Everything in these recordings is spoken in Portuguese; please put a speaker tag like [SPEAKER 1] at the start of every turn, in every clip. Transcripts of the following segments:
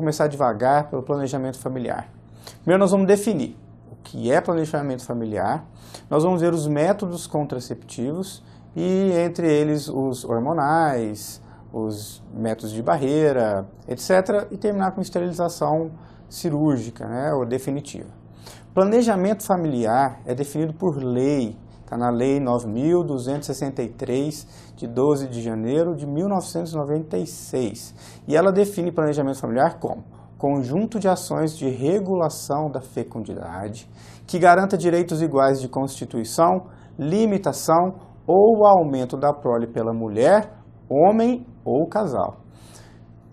[SPEAKER 1] começar devagar pelo planejamento familiar. Primeiro nós vamos definir o que é planejamento familiar, nós vamos ver os métodos contraceptivos e entre eles os hormonais, os métodos de barreira, etc. e terminar com esterilização cirúrgica, né, ou definitiva. Planejamento familiar é definido por lei, está na Lei 9.263, de 12 de janeiro de 1996. E ela define planejamento familiar como conjunto de ações de regulação da fecundidade que garanta direitos iguais de constituição, limitação ou aumento da prole pela mulher, homem ou casal.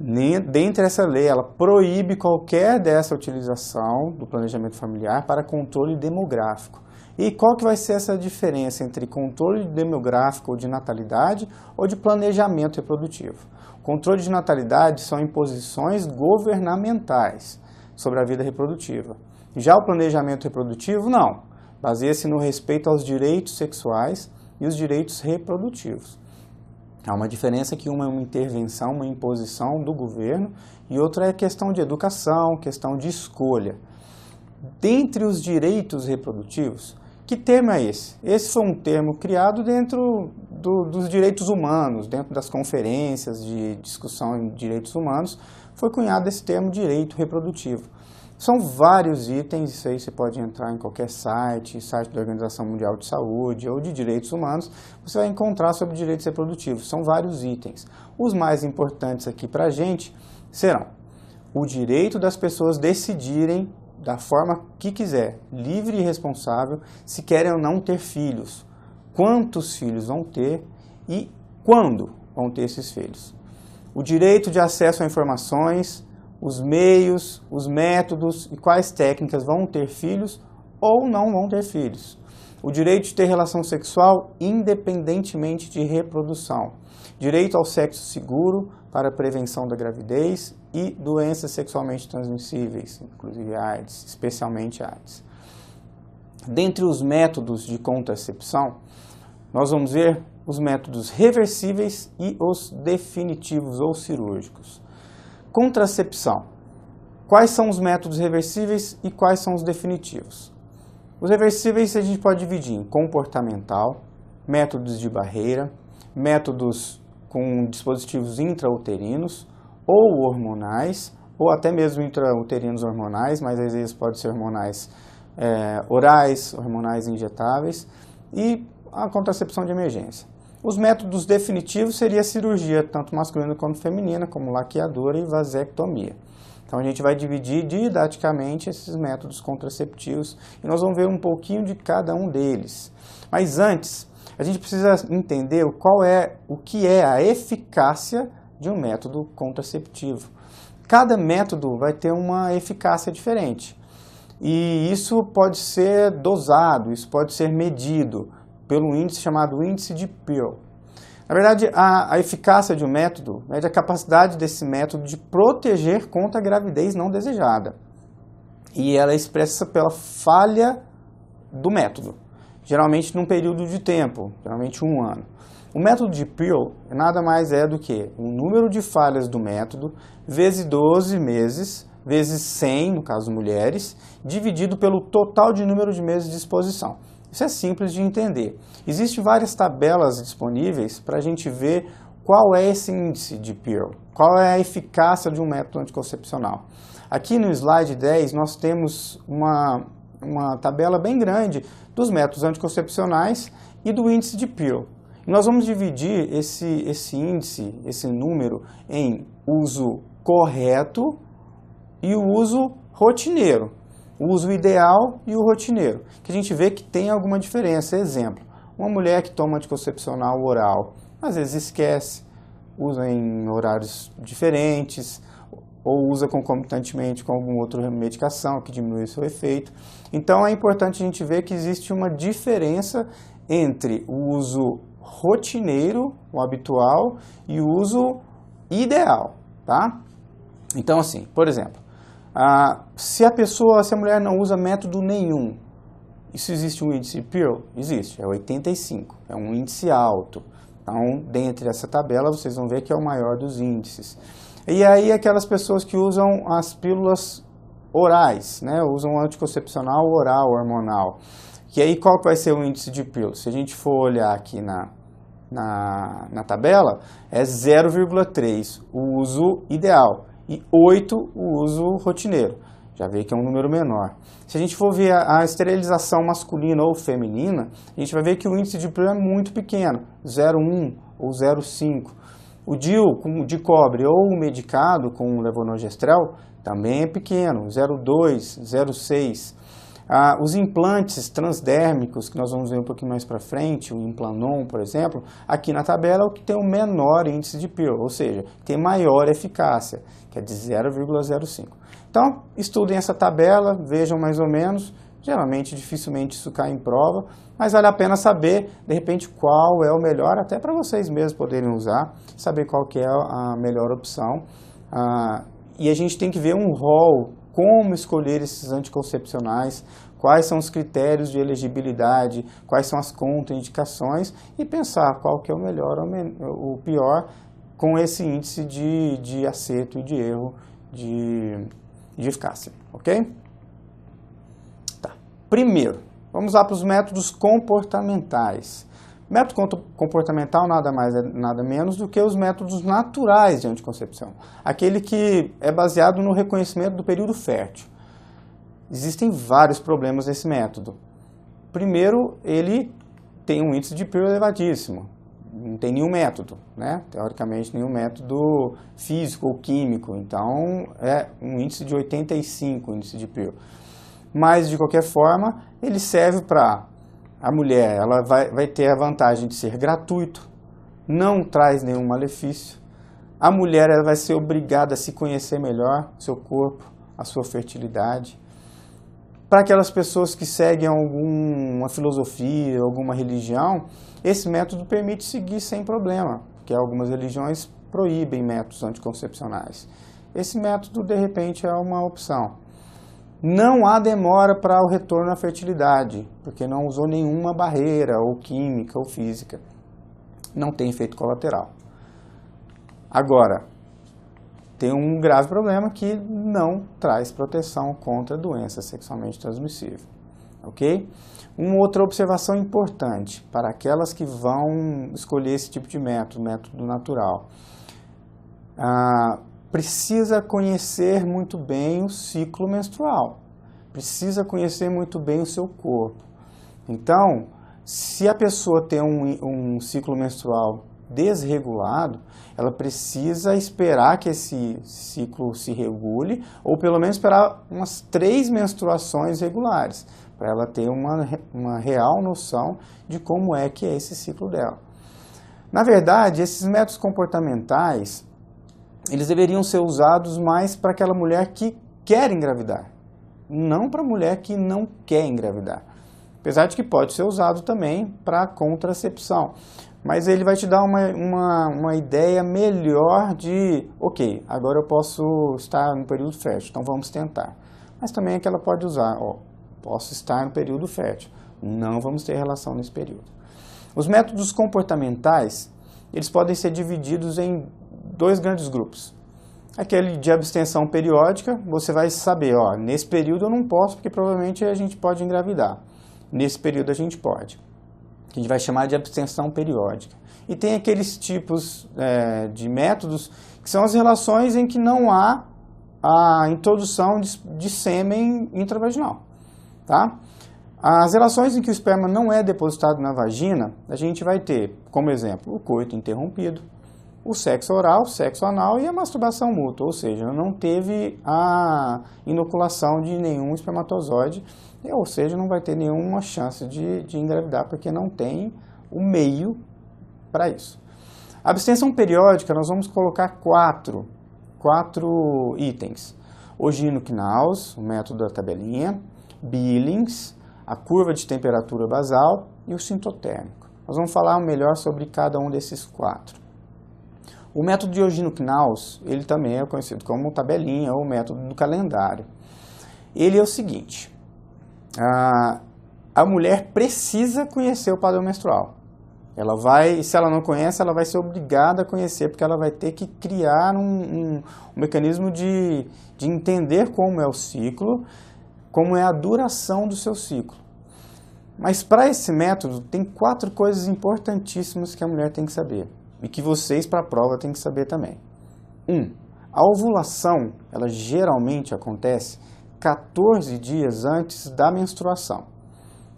[SPEAKER 1] Dentre essa lei, ela proíbe qualquer dessa utilização do planejamento familiar para controle demográfico. E qual que vai ser essa diferença entre controle demográfico ou de natalidade ou de planejamento reprodutivo? Controle de natalidade são imposições governamentais sobre a vida reprodutiva. Já o planejamento reprodutivo, não. Baseia-se no respeito aos direitos sexuais e os direitos reprodutivos. Há uma diferença que uma é uma intervenção, uma imposição do governo e outra é questão de educação, questão de escolha. Dentre os direitos reprodutivos, que termo é esse? Esse foi um termo criado dentro dos direitos humanos, dentro das conferências de discussão em direitos humanos, foi cunhado esse termo direito reprodutivo. São vários itens, isso aí você pode entrar em qualquer site da Organização Mundial de Saúde ou de Direitos Humanos, você vai encontrar sobre direitos reprodutivos, são vários itens. Os mais importantes aqui para a gente serão o direito das pessoas decidirem da forma que quiser, livre e responsável, se querem ou não ter filhos, quantos filhos vão ter e quando vão ter esses filhos. O direito de acesso a informações, os meios, os métodos e quais técnicas vão ter filhos ou não vão ter filhos. O direito de ter relação sexual independentemente de reprodução. Direito ao sexo seguro para a prevenção da gravidez e doenças sexualmente transmissíveis, inclusive AIDS, especialmente AIDS. Dentre os métodos de contracepção, nós vamos ver os métodos reversíveis e os definitivos ou cirúrgicos. Contracepção. Quais são os métodos reversíveis e quais são os definitivos? Os reversíveis a gente pode dividir em comportamental, métodos de barreira, métodos com dispositivos intrauterinos ou hormonais, ou até mesmo intrauterinos hormonais, mas às vezes pode ser hormonais orais, hormonais injetáveis, e a contracepção de emergência. Os métodos definitivos seria a cirurgia, tanto masculina quanto feminina, como laqueadura e vasectomia. Então a gente vai dividir didaticamente esses métodos contraceptivos e nós vamos ver um pouquinho de cada um deles. Mas antes, a gente precisa entender o que é a eficácia de um método contraceptivo. Cada método vai ter uma eficácia diferente. E isso pode ser dosado, isso pode ser medido pelo índice chamado índice de Pearl. Na verdade, a eficácia de um método mede a capacidade desse método de proteger contra a gravidez não desejada. E ela é expressa pela falha do método, geralmente num período de tempo, geralmente 1 ano. O método de Pearl nada mais é do que o número de falhas do método vezes 12 meses, vezes 100, no caso mulheres, dividido pelo total de número de meses de exposição. Isso é simples de entender. Existem várias tabelas disponíveis para a gente ver qual é esse índice de Pearl, qual é a eficácia de um método anticoncepcional. Aqui no slide 10 nós temos uma tabela bem grande dos métodos anticoncepcionais e do índice de Pearl. E nós vamos dividir esse índice, esse número, em uso correto e o uso rotineiro. O uso ideal e o rotineiro, que a gente vê que tem alguma diferença. Exemplo, uma mulher que toma anticoncepcional oral, às vezes esquece, usa em horários diferentes, ou usa concomitantemente com alguma outra medicação que diminui o seu efeito. Então é importante a gente ver que existe uma diferença entre o uso rotineiro, o habitual, e o uso ideal, tá? Então assim, por exemplo, se a mulher não usa método nenhum, isso existe um índice Pearl? Existe, é 85, é um índice alto. Então, dentre essa tabela, vocês vão ver que é o maior dos índices. E aí aquelas pessoas que usam as pílulas orais, né, usam anticoncepcional oral, hormonal. E aí qual que vai ser o índice de pílula? Se a gente for olhar aqui na tabela, é 0,3 o uso ideal e 8 o uso rotineiro. Já vê que é um número menor. Se a gente for ver a esterilização masculina ou feminina, a gente vai ver que o índice de pílula é muito pequeno, 0,1 ou 0,5. O DIU de cobre ou o medicado com levonorgestrel também é pequeno, 0,2, 0,6. Os implantes transdérmicos, que nós vamos ver um pouquinho mais para frente, o Implanon, por exemplo, aqui na tabela é o que tem o menor índice de pílula, ou seja, tem maior eficácia, que é de 0,05. Então, estudem essa tabela, vejam mais ou menos, geralmente, dificilmente isso cai em prova, mas vale a pena saber, de repente, qual é o melhor, até para vocês mesmos poderem usar, saber qual que é a melhor opção. E a gente tem que ver um rol, como escolher esses anticoncepcionais, quais são os critérios de elegibilidade, quais são as contraindicações e pensar qual que é o melhor ou o pior com esse índice de acerto e de erro de eficácia, ok? Tá. Primeiro, vamos lá para os métodos comportamentais. Método comportamental nada mais nada menos do que os métodos naturais de anticoncepção. Aquele que é baseado no reconhecimento do período fértil. Existem vários problemas nesse método. Primeiro, ele tem um índice de pílula elevadíssimo. Não tem nenhum método, né? Teoricamente, nenhum método físico ou químico. Então, é um índice de 85, o índice de pílula. Mas, de qualquer forma, ele serve para a mulher, ela vai ter a vantagem de ser gratuito, não traz nenhum malefício. A mulher ela vai ser obrigada a se conhecer melhor, seu corpo, a sua fertilidade. Para aquelas pessoas que seguem alguma filosofia, alguma religião, esse método permite seguir sem problema, porque algumas religiões proíbem métodos anticoncepcionais. Esse método, de repente, é uma opção. Não há demora para o retorno à fertilidade, porque não usou nenhuma barreira, ou química, ou física. Não tem efeito colateral. Agora, tem um grave problema que não traz proteção contra doença sexualmente transmissível. Ok? Uma outra observação importante para aquelas que vão escolher esse tipo de método natural. Precisa conhecer muito bem o ciclo menstrual, precisa conhecer muito bem o seu corpo. Então, se a pessoa tem um ciclo menstrual desregulado, ela precisa esperar que esse ciclo se regule, ou pelo menos esperar umas 3 menstruações regulares, para ela ter uma real noção de como é que é esse ciclo dela. Na verdade, esses métodos comportamentais, eles deveriam ser usados mais para aquela mulher que quer engravidar, não para a mulher que não quer engravidar. Apesar de que pode ser usado também para contracepção, mas ele vai te dar uma ideia melhor de, ok, agora eu posso estar no período fértil, então vamos tentar. Mas também é que ela pode usar, posso estar no período fértil, não vamos ter relação nesse período. Os métodos comportamentais, eles podem ser divididos em 2 grandes grupos. Aquele de abstenção periódica, você vai saber, nesse período eu não posso, porque provavelmente a gente pode engravidar. Nesse período a gente pode. Que a gente vai chamar de abstenção periódica. E tem aqueles tipos de métodos que são as relações em que não há a introdução de sêmen intravaginal. Tá? As relações em que o esperma não é depositado na vagina, a gente vai ter, como exemplo, o coito interrompido, o sexo oral, o sexo anal e a masturbação mútua, ou seja, não teve a inoculação de nenhum espermatozoide, ou seja, não vai ter nenhuma chance de engravidar, porque não tem o meio para isso. A abstenção periódica, nós vamos colocar 4 itens. Ogino-Knaus, o método da tabelinha, Billings, a curva de temperatura basal e o sintotérmico. Nós vamos falar melhor sobre cada um desses 4. O método de Ogino-Knaus, ele também é conhecido como tabelinha ou método do calendário. Ele é o seguinte, a mulher precisa conhecer o padrão menstrual. Ela vai, se ela não conhece, ela vai ser obrigada a conhecer, porque ela vai ter que criar um mecanismo de entender como é o ciclo, como é a duração do seu ciclo. Mas para esse método, tem 4 coisas importantíssimas que a mulher tem que saber, e que vocês para a prova têm que saber também. 1. A ovulação, ela geralmente acontece 14 dias antes da menstruação.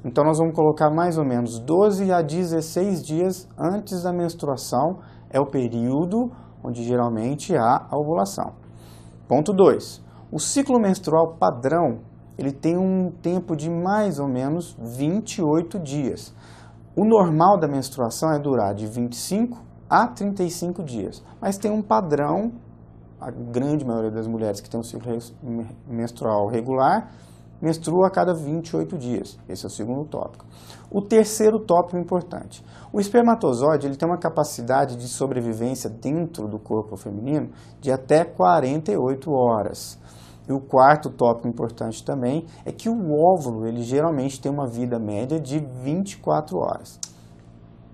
[SPEAKER 1] Então, nós vamos colocar mais ou menos 12 a 16 dias antes da menstruação, é o período onde geralmente há a ovulação. Ponto 2. O ciclo menstrual padrão, ele tem um tempo de mais ou menos 28 dias. O normal da menstruação é durar de 25 a 35 dias, mas tem um padrão, a grande maioria das mulheres que tem um ciclo menstrual regular, menstrua a cada 28 dias. Esse é o segundo tópico. O terceiro tópico importante. O espermatozoide ele tem uma capacidade de sobrevivência dentro do corpo feminino de até 48 horas. E o quarto tópico importante também é que o óvulo ele geralmente tem uma vida média de 24 horas.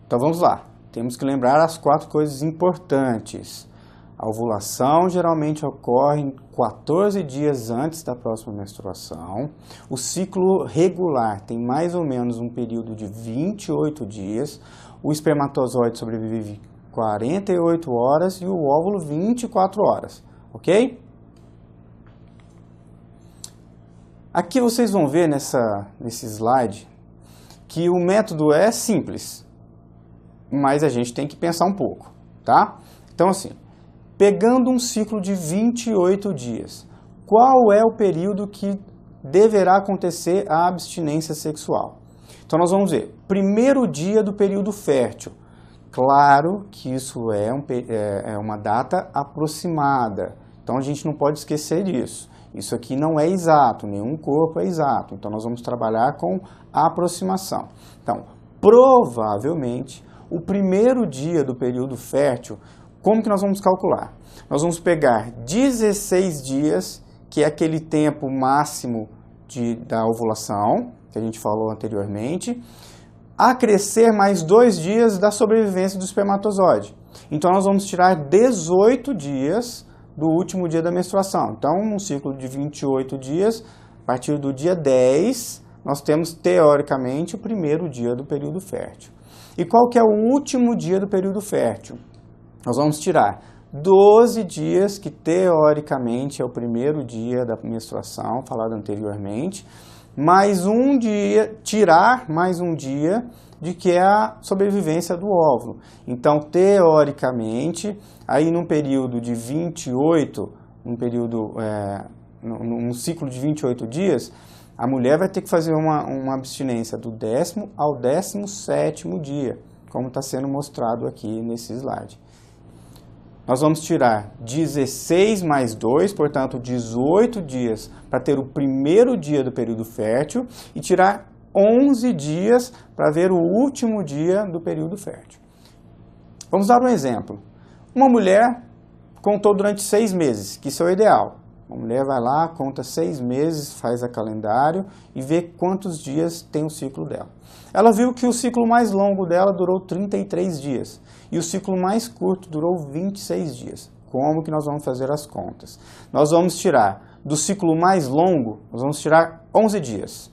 [SPEAKER 1] Então vamos lá. Temos que lembrar as 4 coisas importantes. A ovulação geralmente ocorre 14 dias antes da próxima menstruação. O ciclo regular tem mais ou menos um período de 28 dias. O espermatozoide sobrevive 48 horas e o óvulo 24 horas. Ok? Aqui vocês vão ver nesse slide que o método é simples, mas a gente tem que pensar um pouco, tá? Então assim, pegando um ciclo de 28 dias, qual é o período que deverá acontecer a abstinência sexual? Então nós vamos ver, primeiro dia do período fértil. Claro que isso é uma data aproximada, então a gente não pode esquecer disso. Isso aqui não é exato, nenhum corpo é exato, então nós vamos trabalhar com a aproximação. Então, provavelmente, o primeiro dia do período fértil, como que nós vamos calcular? Nós vamos pegar 16 dias, que é aquele tempo máximo da ovulação, que a gente falou anteriormente, acrescer mais 2 dias da sobrevivência do espermatozoide. Então, nós vamos tirar 18 dias do último dia da menstruação. Então, num ciclo de 28 dias, a partir do dia 10, nós temos, teoricamente, o primeiro dia do período fértil. E qual que é o último dia do período fértil? Nós vamos tirar 12 dias, que teoricamente é o primeiro dia da menstruação, falado anteriormente, mais um dia, tirar mais um dia de que é a sobrevivência do óvulo. Então, teoricamente, aí num período de 28, num ciclo de 28 dias, a mulher vai ter que fazer uma abstinência do 10º ao 17º dia, como está sendo mostrado aqui nesse slide. Nós vamos tirar 16 mais 2, portanto 18 dias para ter o primeiro dia do período fértil e tirar 11 dias para ver o último dia do período fértil. Vamos dar um exemplo. Uma mulher contou durante 6 meses, que isso é o ideal. Uma mulher vai lá, conta 6 meses, faz a calendário e vê quantos dias tem o ciclo dela. Ela viu que o ciclo mais longo dela durou 33 dias e o ciclo mais curto durou 26 dias. Como que nós vamos fazer as contas? Nós vamos tirar do ciclo mais longo, nós vamos tirar 11 dias.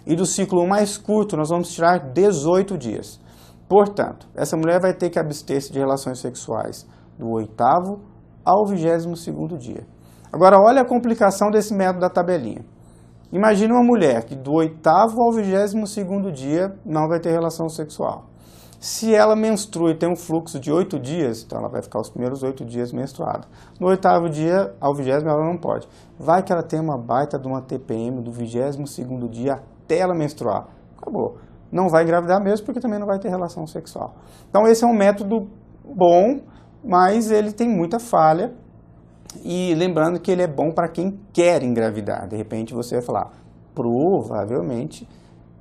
[SPEAKER 1] E do ciclo mais curto, nós vamos tirar 18 dias. Portanto, essa mulher vai ter que abster-se de relações sexuais do 8º ao 22º dia. Agora, olha a complicação desse método da tabelinha. Imagina uma mulher que do 8º ao 22º dia não vai ter relação sexual. Se ela menstrua e tem um fluxo de 8 dias, então ela vai ficar os primeiros 8 dias menstruada. No 8º dia ao 20º ela não pode. Vai que ela tem uma baita de uma TPM do 22º dia até ela menstruar. Acabou. Não vai engravidar mesmo porque também não vai ter relação sexual. Então esse é um método bom, mas ele tem muita falha. E lembrando que ele é bom para quem quer engravidar. De repente você vai falar, provavelmente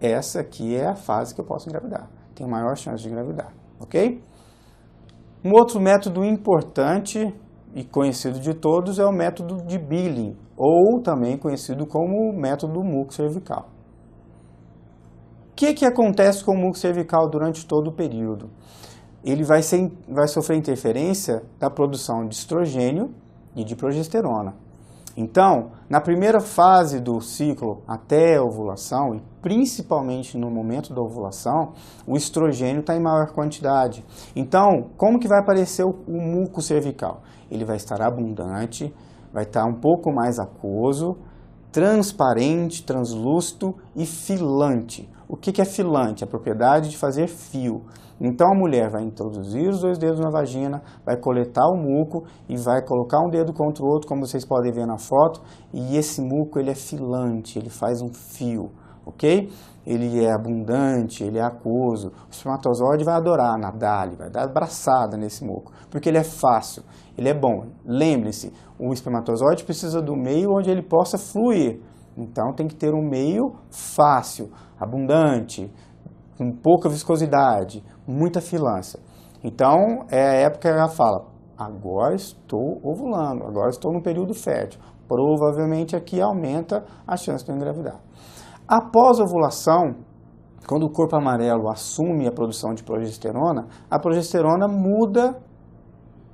[SPEAKER 1] essa aqui é a fase que eu posso engravidar. Tem maior chance de engravidar, ok? Um outro método importante e conhecido de todos é o método de Billing, ou também conhecido como método muco cervical. que acontece com o muco cervical durante todo o período? Ele vai sofrer interferência da produção de estrogênio e de progesterona. Então, na primeira fase do ciclo, até a ovulação, e principalmente no momento da ovulação, o estrogênio está em maior quantidade. Então, como que vai aparecer o muco cervical? Ele vai estar abundante, vai estar um pouco mais aquoso, transparente, translúcido e filante. O que é filante? A propriedade de fazer fio. Então a mulher vai introduzir os 2 dedos na vagina, vai coletar o muco e vai colocar um dedo contra o outro, como vocês podem ver na foto, e esse muco ele é filante, ele faz um fio, ok? Ele é abundante, ele é aquoso. O espermatozoide vai adorar nadar, ele vai dar abraçada nesse muco, porque ele é fácil, ele é bom. Lembre-se, o espermatozoide precisa do meio onde ele possa fluir. Então tem que ter um meio fácil, abundante, com pouca viscosidade, muita filância. Então é a época que ela fala, agora estou ovulando, agora estou no período fértil. Provavelmente aqui aumenta a chance de eu engravidar. Após a ovulação, quando o corpo amarelo assume a produção de progesterona, a progesterona muda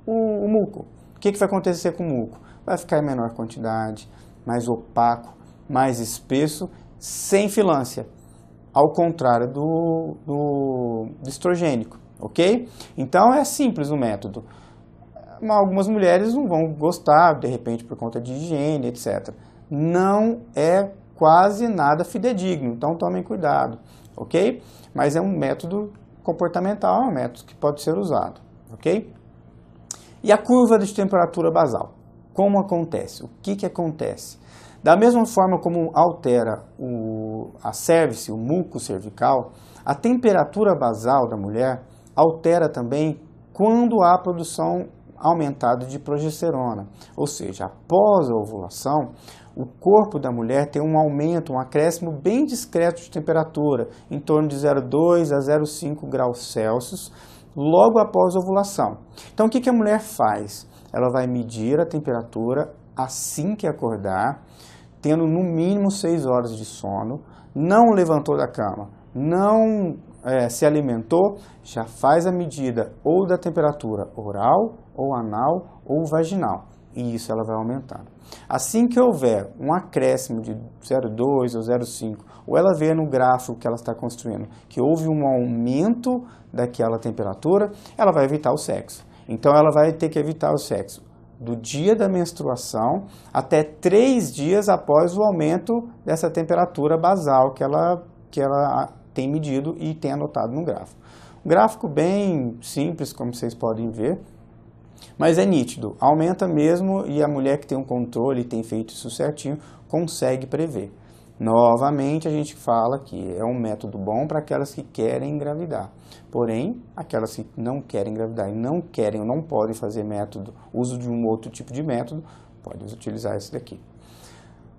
[SPEAKER 1] o muco. O que vai acontecer com o muco? Vai ficar em menor quantidade, mais opaco, mais espesso, sem filância, ao contrário do estrogênico, ok? Então é simples o método. Algumas mulheres não vão gostar, de repente por conta de higiene, etc. Não é quase nada fidedigno, então tomem cuidado, ok? Mas é um método comportamental, é um método que pode ser usado, ok? E a curva de temperatura basal, como acontece? O que acontece? Da mesma forma como altera a cervice, o muco cervical, a temperatura basal da mulher altera também quando há produção aumentada de progesterona. Ou seja, após a ovulação, o corpo da mulher tem um aumento, um acréscimo bem discreto de temperatura, em torno de 0,2 a 0,5 graus Celsius, logo após a ovulação. Então, o que a mulher faz? Ela vai medir a temperatura assim que acordar, tendo no mínimo 6 horas de sono, não levantou da cama, não se alimentou, já faz a medida ou da temperatura oral, ou anal, ou vaginal. E isso ela vai aumentando. Assim que houver um acréscimo de 0,2 ou 0,5, ou ela vê no gráfico que ela está construindo que houve um aumento daquela temperatura, ela vai evitar o sexo. Então ela vai ter que evitar o sexo do dia da menstruação até 3 dias após o aumento dessa temperatura basal que ela tem medido e tem anotado no gráfico. Um gráfico bem simples, como vocês podem ver, mas é nítido, aumenta mesmo e a mulher que tem um controle e tem feito isso certinho, consegue prever. Novamente a gente fala que é um método bom para aquelas que querem engravidar. Porém, aquelas que não querem engravidar e não querem ou não podem fazer uso de um outro tipo de método, podem utilizar esse daqui.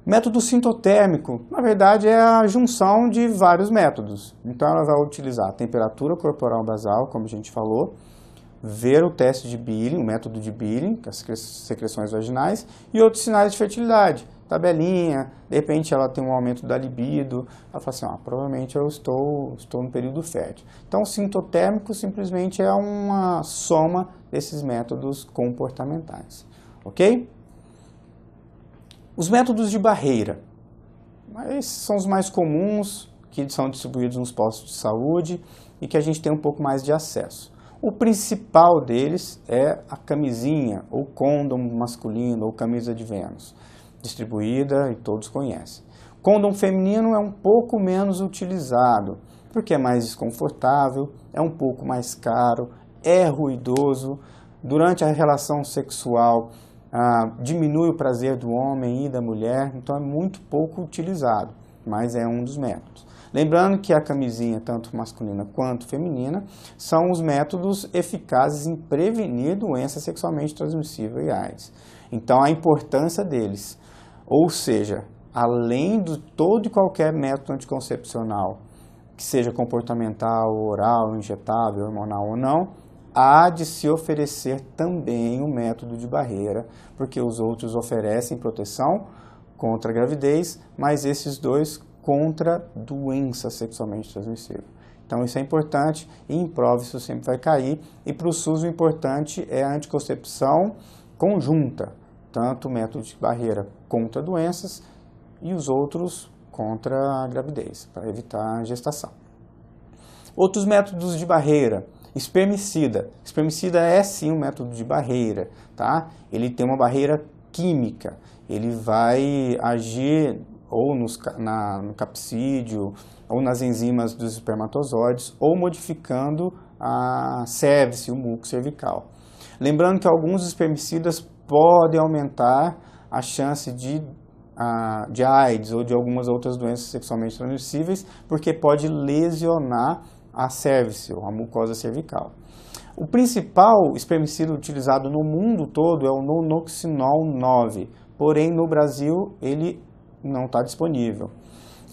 [SPEAKER 1] Método sintotérmico, na verdade, é a junção de vários métodos. Então ela vai utilizar a temperatura corporal basal, como a gente falou, ver o teste de Billing, o método de Billing, as secreções vaginais, e outros sinais de fertilidade. Tabelinha, de repente ela tem um aumento da libido, ela fala assim, provavelmente eu estou no período fértil. Então o sintotérmico simplesmente é uma soma desses métodos comportamentais, ok? Os métodos de barreira, esses são os mais comuns, que são distribuídos nos postos de saúde e que a gente tem um pouco mais de acesso. O principal deles é a camisinha, ou condom masculino, ou camisa de Vênus, distribuída e todos conhecem. Condom feminino é um pouco menos utilizado, porque é mais desconfortável, é um pouco mais caro, é ruidoso, durante a relação sexual diminui o prazer do homem e da mulher, então é muito pouco utilizado, mas é um dos métodos. Lembrando que a camisinha, tanto masculina quanto feminina, são os métodos eficazes em prevenir doença sexualmente transmissível e AIDS. Então a importância deles, ou seja, além de todo e qualquer método anticoncepcional, que seja comportamental, oral, injetável, hormonal ou não, há de se oferecer também um método de barreira, porque os outros oferecem proteção contra a gravidez, mas esses dois contra doença sexualmente transmissível. Então isso é importante, e em prova isso sempre vai cair, e para o SUS o importante é a anticoncepção conjunta, tanto o método de barreira contra doenças e os outros contra a gravidez, para evitar a gestação. Outros métodos de barreira, espermicida. Espermicida é sim um método de barreira, tá? Ele tem uma barreira química, ele vai agir ou no capsídeo, ou nas enzimas dos espermatozoides, ou modificando a cervice, o muco cervical. Lembrando que alguns espermicidas podem aumentar a chance de AIDS ou de algumas outras doenças sexualmente transmissíveis, porque pode lesionar a cervice, ou a mucosa cervical. O principal espermicida utilizado no mundo todo é o nonoxinol 9, porém no Brasil ele não está disponível,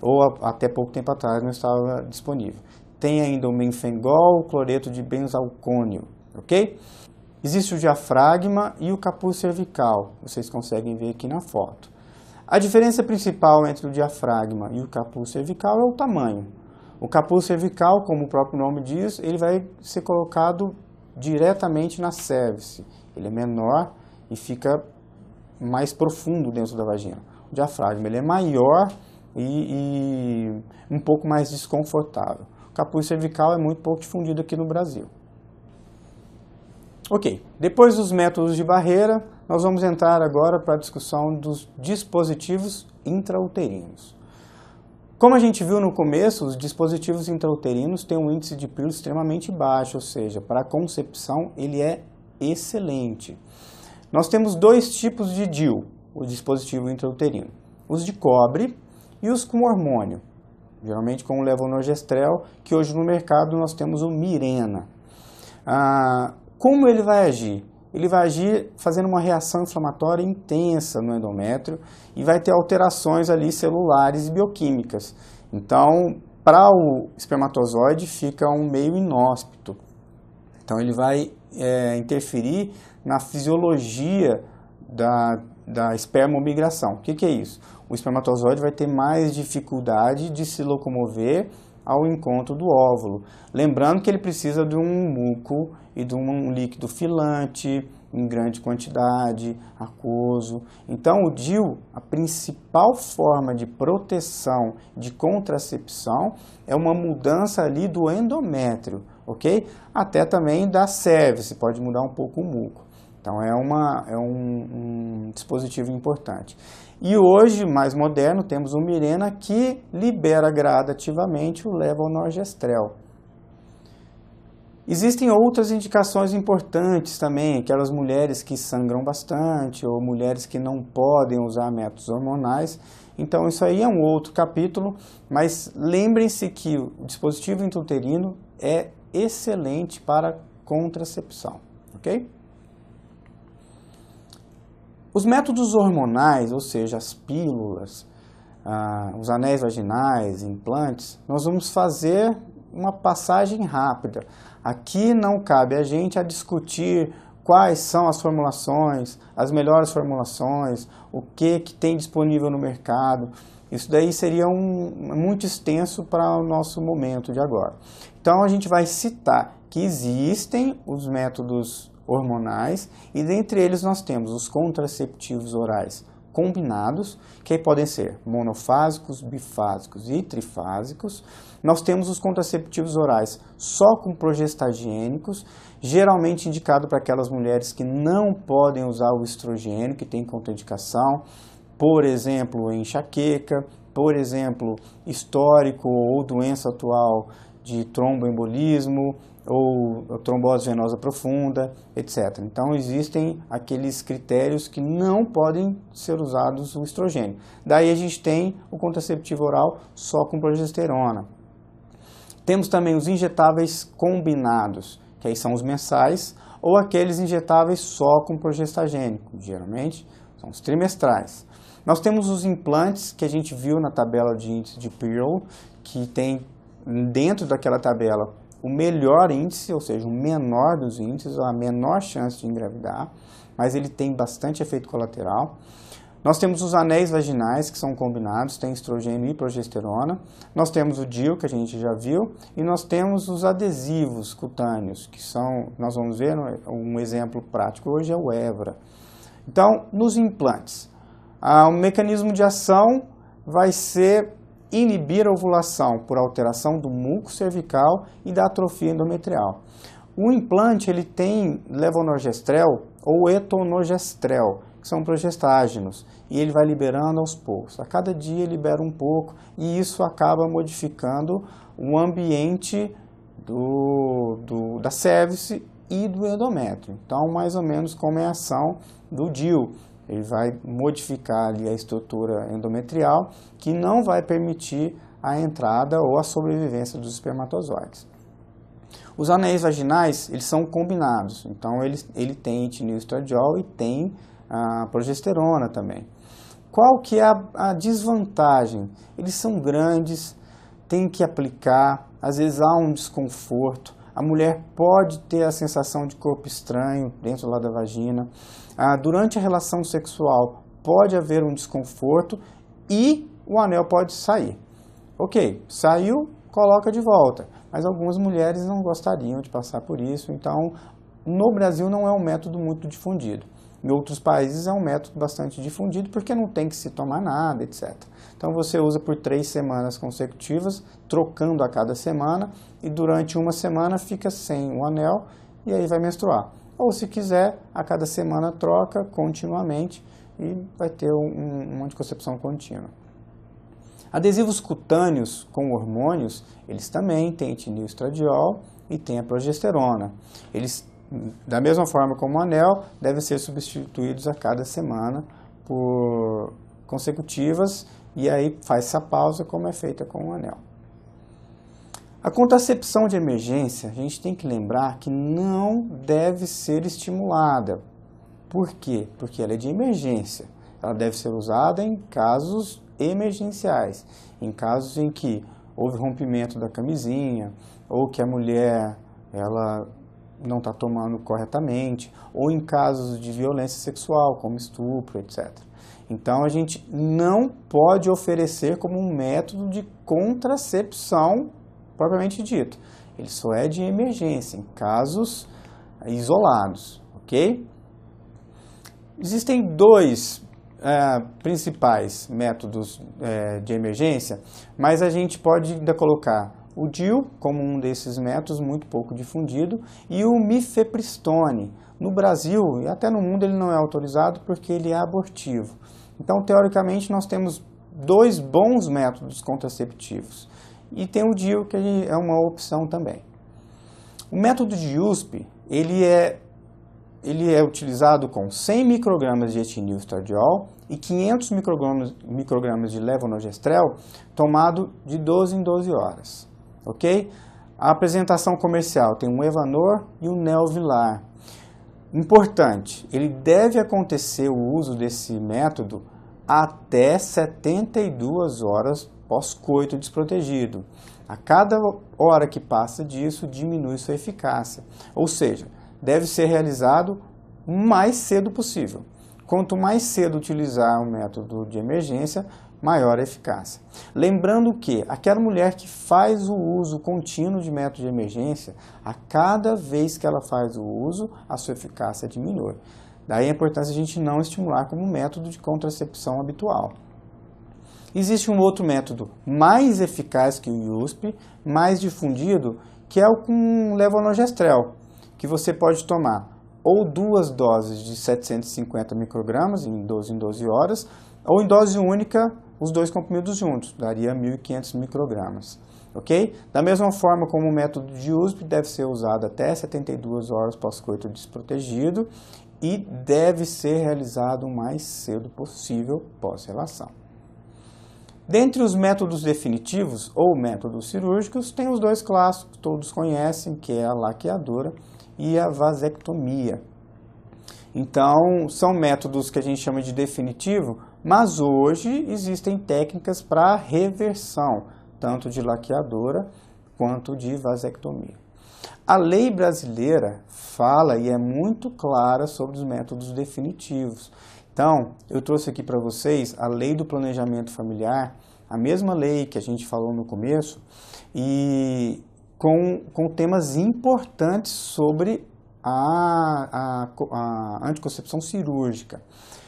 [SPEAKER 1] ou até pouco tempo atrás não estava disponível. Tem ainda o menfengol, cloreto de benzalcônio, ok? Existe o diafragma e o capuz cervical, vocês conseguem ver aqui na foto. A diferença principal entre o diafragma e o capuz cervical é o tamanho. O capuz cervical, como o próprio nome diz, ele vai ser colocado diretamente na cervice. Ele é menor e fica mais profundo dentro da vagina. O diafragma ele é maior e um pouco mais desconfortável. O capuz cervical é muito pouco difundido aqui no Brasil. Ok, depois dos métodos de barreira, nós vamos entrar agora para a discussão dos dispositivos intrauterinos. Como a gente viu no começo, os dispositivos intrauterinos têm um índice de Pearl extremamente baixo, ou seja, para a concepção ele é excelente. Nós temos dois tipos de DIU, o dispositivo intrauterino, os de cobre e os com hormônio, geralmente com o levonorgestrel, que hoje no mercado nós temos o Mirena. Como ele vai agir? Ele vai agir fazendo uma reação inflamatória intensa no endométrio e vai ter alterações ali celulares e bioquímicas. Então, para o espermatozoide fica um meio inóspito. Então, ele vai interferir na fisiologia da espermomigração. O que é isso? O espermatozoide vai ter mais dificuldade de se locomover ao encontro do óvulo. Lembrando que ele precisa de um muco e de um líquido filante em grande quantidade, aquoso. Então o DIU, a principal forma de proteção, de contracepção, é uma mudança ali do endométrio, ok? Até também da cervice, pode mudar um pouco o muco. Então é um dispositivo importante. E hoje, mais moderno, temos o Mirena que libera gradativamente o levonorgestrel. Existem outras indicações importantes também, aquelas mulheres que sangram bastante ou mulheres que não podem usar métodos hormonais. Então isso aí é um outro capítulo, mas lembrem-se que o dispositivo intrauterino é excelente para contracepção, ok? Os métodos hormonais, ou seja, as pílulas, os anéis vaginais, implantes, nós vamos fazer uma passagem rápida. Aqui não cabe a gente a discutir quais são as formulações, as melhores formulações, o que tem disponível no mercado. Isso daí seria muito extenso para o nosso momento de agora. Então a gente vai citar que existem os métodos hormonais e dentre eles nós temos os contraceptivos orais combinados, que podem ser monofásicos, bifásicos e trifásicos. Nós temos os contraceptivos orais só com progestagênicos, geralmente indicado para aquelas mulheres que não podem usar o estrogênio, que tem contraindicação, por exemplo, enxaqueca, por exemplo, histórico ou doença atual de tromboembolismo, ou trombose venosa profunda, etc. Então existem aqueles critérios que não podem ser usados o estrogênio. Daí a gente tem o contraceptivo oral só com progesterona. Temos também os injetáveis combinados, que aí são os mensais, ou aqueles injetáveis só com progestagênico, geralmente são os trimestrais. Nós temos os implantes que a gente viu na tabela de índice de Pearl, que tem dentro daquela tabela o melhor índice, ou seja, o menor dos índices, a menor chance de engravidar, mas ele tem bastante efeito colateral. Nós temos os anéis vaginais, que são combinados, tem estrogênio e progesterona. Nós temos o DIU, que a gente já viu, e nós temos os adesivos cutâneos, que são, nós vamos ver, um exemplo prático hoje é o Evra. Então, nos implantes, o mecanismo de ação vai ser inibir a ovulação por alteração do muco cervical e da atrofia endometrial. O implante ele tem levonorgestrel ou etonogestrel, que são progestágenos, e ele vai liberando aos poucos. A cada dia libera um pouco e isso acaba modificando o ambiente da cervice e do endométrio. Então, mais ou menos como é a ação do DIU. Ele vai modificar ali a estrutura endometrial, que não vai permitir a entrada ou a sobrevivência dos espermatozoides. Os anéis vaginais, eles são combinados, então ele tem etilenoestradiol e tem a progesterona também. Qual que é a desvantagem? Eles são grandes, tem que aplicar, às vezes há um desconforto, a mulher pode ter a sensação de corpo estranho dentro lá da vagina, durante a relação sexual pode haver um desconforto e o anel pode sair. Ok, saiu, coloca de volta, mas algumas mulheres não gostariam de passar por isso, então no Brasil não é um método muito difundido. Em outros países é um método bastante difundido porque não tem que se tomar nada, etc. Então você usa por 3 semanas consecutivas, trocando a cada semana, e durante uma semana fica sem o anel e aí vai menstruar. Ou se quiser, a cada semana troca continuamente e vai ter uma anticoncepção contínua. Adesivos cutâneos com hormônios, eles também têm etilenoestradiol e têm a progesterona. Eles, da mesma forma como o anel, devem ser substituídos a cada semana por consecutivas e aí faz-se a pausa como é feita com o anel. A contracepção de emergência, a gente tem que lembrar que não deve ser estimulada. Por quê? Porque ela é de emergência. Ela deve ser usada em casos emergenciais, em casos em que houve rompimento da camisinha, ou que a mulher ela não está tomando corretamente, ou em casos de violência sexual, como estupro, etc. Então a gente não pode oferecer como um método de contracepção propriamente dito. Ele só é de emergência, em casos isolados, ok? Existem dois principais métodos de emergência, mas a gente pode ainda colocar o DIU como um desses métodos, muito pouco difundido, e o mifepristone. No Brasil e até no mundo ele não é autorizado porque ele é abortivo. Então, teoricamente, nós temos 2 bons métodos contraceptivos. E tem o DIU, que é uma opção também. O método de USP, ele é utilizado com 100 microgramas de etilenoestradiol e 500 microgramas de levonorgestrel, tomado de 12 em 12 horas. Ok? A apresentação comercial tem um Evanor e um Nelvilar. Importante, ele deve acontecer o uso desse método até 72 horas pós-coito desprotegido. A cada hora que passa disso, diminui sua eficácia. Ou seja, deve ser realizado o mais cedo possível. Quanto mais cedo utilizar o método de emergência, maior a eficácia. Lembrando que aquela mulher que faz o uso contínuo de método de emergência, a cada vez que ela faz o uso, a sua eficácia diminui. Daí a importância de a gente não estimular como método de contracepção habitual. Existe um outro método mais eficaz que o USP, mais difundido, que é o com levonorgestrel, que você pode tomar ou 2 doses de 750 microgramas em 12 horas, ou em dose única, os 2 comprimidos juntos, daria 1.500 microgramas. Ok? Da mesma forma como o método de USP deve ser usado até 72 horas pós-coito desprotegido e deve ser realizado o mais cedo possível pós-relação. Dentre os métodos definitivos ou métodos cirúrgicos, tem os 2 clássicos, todos conhecem, que é a laqueadura e a vasectomia. Então, são métodos que a gente chama de definitivo, mas hoje existem técnicas para reversão, tanto de laqueadura quanto de vasectomia. A lei brasileira fala e é muito clara sobre os métodos definitivos. Então, eu trouxe aqui para vocês a lei do planejamento familiar, a mesma lei que a gente falou no começo, e com temas importantes sobre a anticoncepção cirúrgica.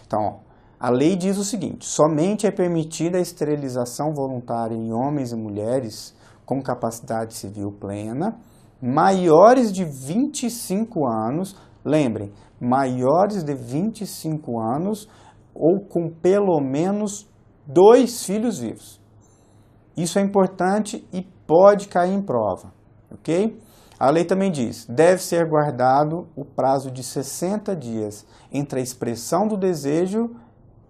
[SPEAKER 1] Então, ó, a lei diz o seguinte: somente é permitida a esterilização voluntária em homens e mulheres com capacidade civil plena, maiores de 25 anos, lembrem, maiores de 25 anos ou com pelo menos 2 filhos vivos. Isso é importante e pode cair em prova, ok? A lei também diz: deve ser guardado o prazo de 60 dias entre a expressão do desejo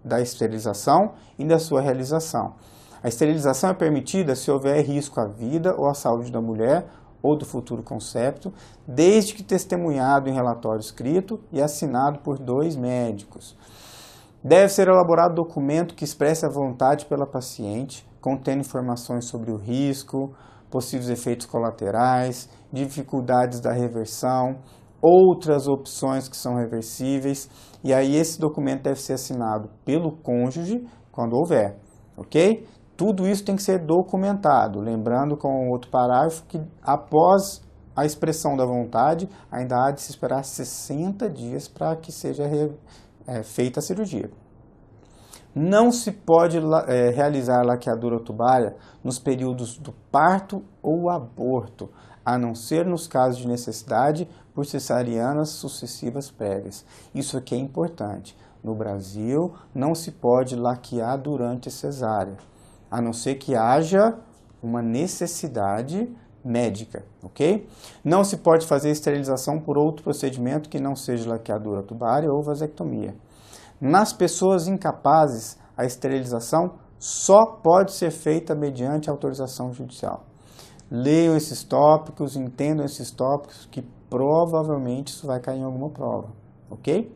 [SPEAKER 1] da esterilização e da sua realização. A esterilização é permitida se houver risco à vida ou à saúde da mulher ou do futuro concepto, desde que testemunhado em relatório escrito e assinado por 2 médicos. Deve ser elaborado documento que expresse a vontade pela paciente, contendo informações sobre o risco, possíveis efeitos colaterais, dificuldades da reversão, outras opções que são reversíveis, e aí esse documento deve ser assinado pelo cônjuge quando houver, ok? Tudo isso tem que ser documentado, lembrando com o outro parágrafo que após a expressão da vontade, ainda há de se esperar 60 dias para que seja feita a cirurgia. Não se pode realizar laqueadura tubária nos períodos do parto ou aborto, a não ser nos casos de necessidade por cesarianas sucessivas prévias. Isso aqui é importante. No Brasil, não se pode laquear durante a cesárea, a não ser que haja uma necessidade médica, ok? Não se pode fazer esterilização por outro procedimento que não seja laqueadura tubária ou vasectomia. Nas pessoas incapazes, a esterilização só pode ser feita mediante autorização judicial. Leiam esses tópicos, entendam esses tópicos, que provavelmente isso vai cair em alguma prova, ok?